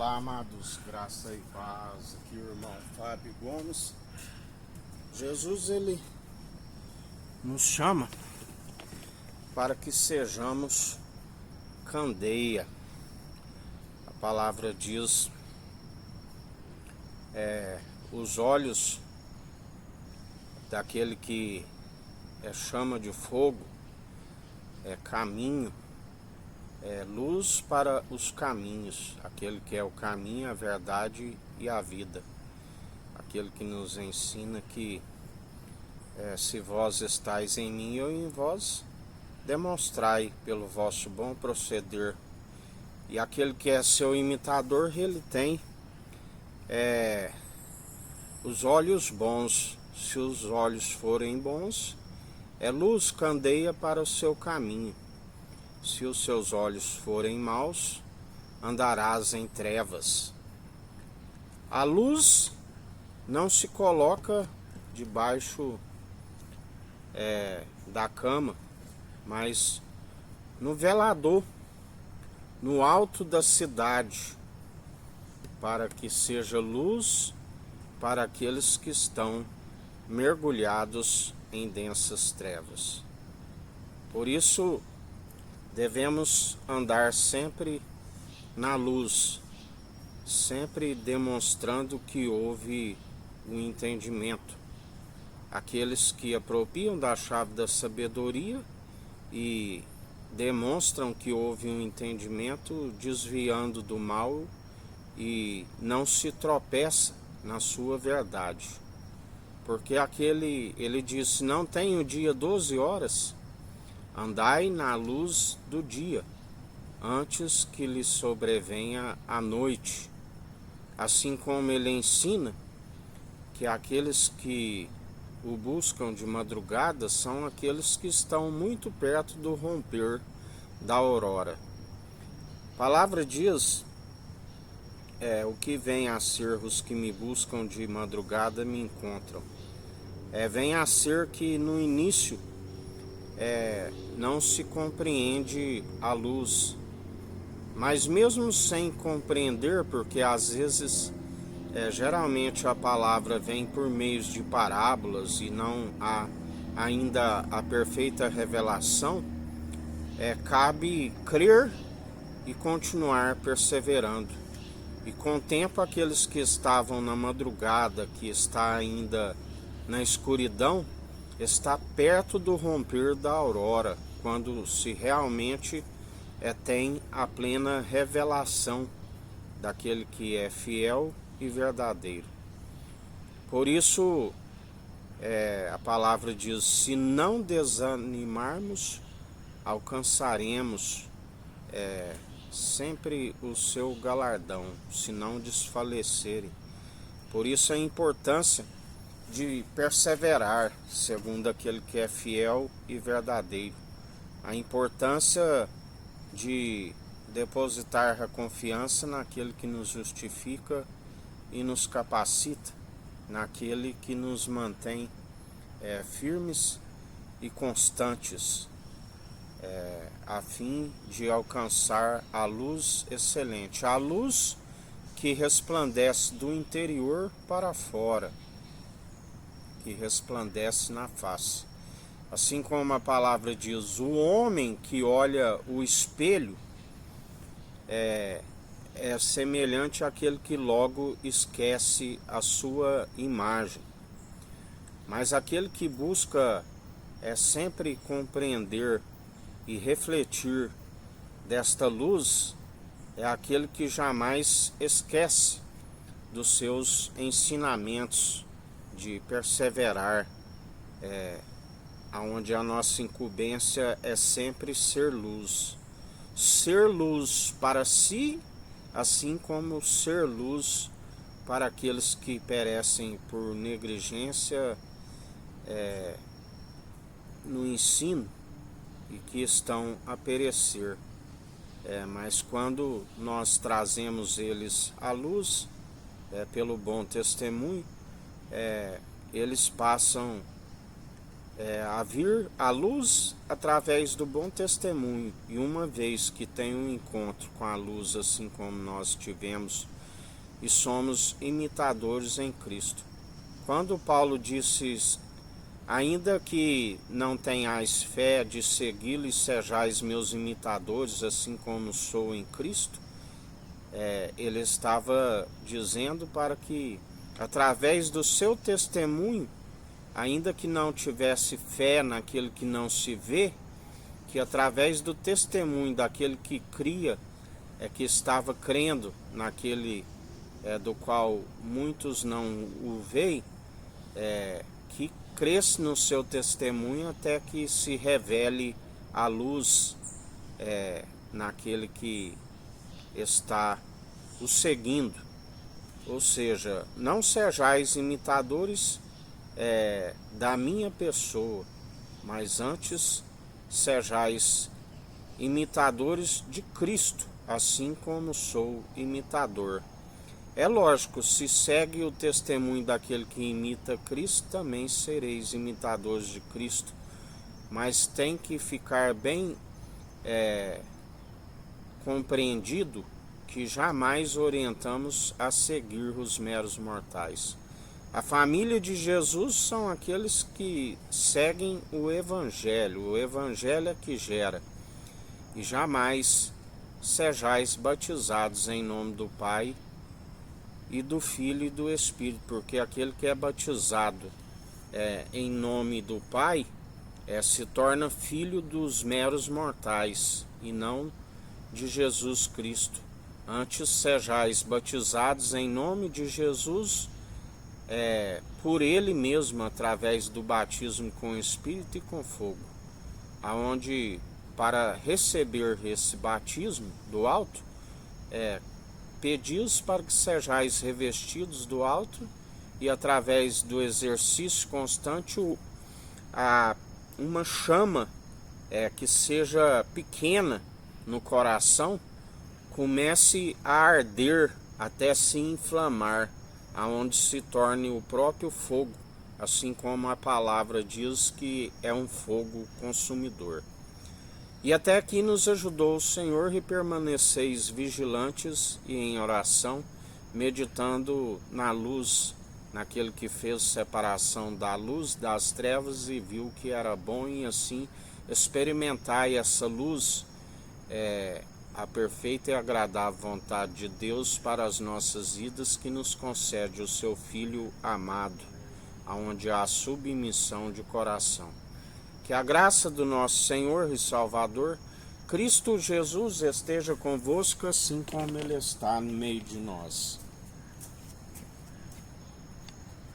Olá, amados, graça e paz. Aqui o irmão Fábio Gomes. Jesus, ele nos chama para que sejamos candeia. A palavra diz, os olhos daquele que é chama de fogo, é caminho, é luz para os caminhos, aquele que é o caminho, a verdade e a vida, aquele que nos ensina que se vós estáis em mim, eu em vós, demonstrai pelo vosso bom proceder. E aquele que é seu imitador, ele tem os olhos bons. Se os olhos forem bons, é luz, candeia para o seu caminho. Se os seus olhos forem maus, andarás em trevas. A luz não se coloca debaixo da cama, mas no velador, no alto da cidade, para que seja luz para aqueles que estão mergulhados em densas trevas. Por isso, devemos andar sempre na luz, sempre demonstrando que houve um entendimento. Aqueles que apropriam da chave da sabedoria e demonstram que houve um entendimento, desviando do mal e não se tropeça na sua verdade. Porque ele disse, não tem o dia 12 horas, andai na luz do dia, antes que lhe sobrevenha a noite. Assim como ele ensina que aqueles que o buscam de madrugada são aqueles que estão muito perto do romper da aurora. A palavra diz, o que vem a ser os que me buscam de madrugada me encontram. Vem a ser que no início não se compreende a luz, mas mesmo sem compreender, porque às vezes geralmente a palavra vem por meios de parábolas e não há ainda a perfeita revelação, cabe crer e continuar perseverando. E com o tempo aqueles que estavam na madrugada, que está ainda na escuridão, está perto do romper da aurora, quando se realmente tem a plena revelação daquele que é fiel e verdadeiro. Por isso, a palavra diz, se não desanimarmos, alcançaremos sempre o seu galardão, se não desfalecerem. Por isso a importância de perseverar, segundo aquele que é fiel e verdadeiro. A importância de depositar a confiança naquele que nos justifica e nos capacita, naquele que nos mantém firmes e constantes, a fim de alcançar a luz excelente, a luz que resplandece do interior para fora, que resplandece na face. Assim como a palavra diz, o homem que olha o espelho é semelhante àquele que logo esquece a sua imagem. Mas aquele que busca sempre compreender e refletir desta luz é aquele que jamais esquece dos seus ensinamentos de perseverar, onde a nossa incumbência é sempre ser luz para si, assim como ser luz para aqueles que perecem por negligência no ensino e que estão a perecer. Mas quando nós trazemos eles à luz, pelo bom testemunho, eles passam a vir à luz através do bom testemunho. E uma vez que tem um encontro com a luz, assim como nós tivemos, e somos imitadores em Cristo. Quando Paulo disse: ainda que não tenhais fé de segui-lo e sejais meus imitadores, assim como sou em Cristo, ele estava dizendo para que, através do seu testemunho, ainda que não tivesse fé naquele que não se vê, que através do testemunho daquele que cria, que estava crendo naquele do qual muitos não o veem, que cresce no seu testemunho até que se revele a luz naquele que está o seguindo. Ou seja, não sejais imitadores da minha pessoa, mas antes sejais imitadores de Cristo, assim como sou imitador. É lógico, se segue o testemunho daquele que imita Cristo, também sereis imitadores de Cristo, mas tem que ficar bem compreendido que jamais orientamos a seguir os meros mortais. A família de Jesus são aqueles que seguem o Evangelho é que gera. E jamais sejais batizados em nome do Pai e do Filho e do Espírito, porque aquele que é batizado em nome do Pai se torna filho dos meros mortais e não de Jesus Cristo. Antes sejais batizados em nome de Jesus, por Ele mesmo, através do batismo com Espírito e com fogo, aonde para receber esse batismo do alto, pedis para que sejais revestidos do alto e através do exercício constante uma chama que seja pequena no coração comece a arder até se inflamar, aonde se torne o próprio fogo, assim como a palavra diz que é um fogo consumidor. E até aqui nos ajudou o Senhor, e permaneceis vigilantes e em oração, meditando na luz, naquele que fez separação da luz das trevas e viu que era bom, e assim experimentai essa luz, a perfeita e agradável vontade de Deus para as nossas vidas, que nos concede o seu Filho amado, aonde há submissão de coração. Que a graça do nosso Senhor e Salvador, Cristo Jesus, esteja convosco, assim como Ele está no meio de nós.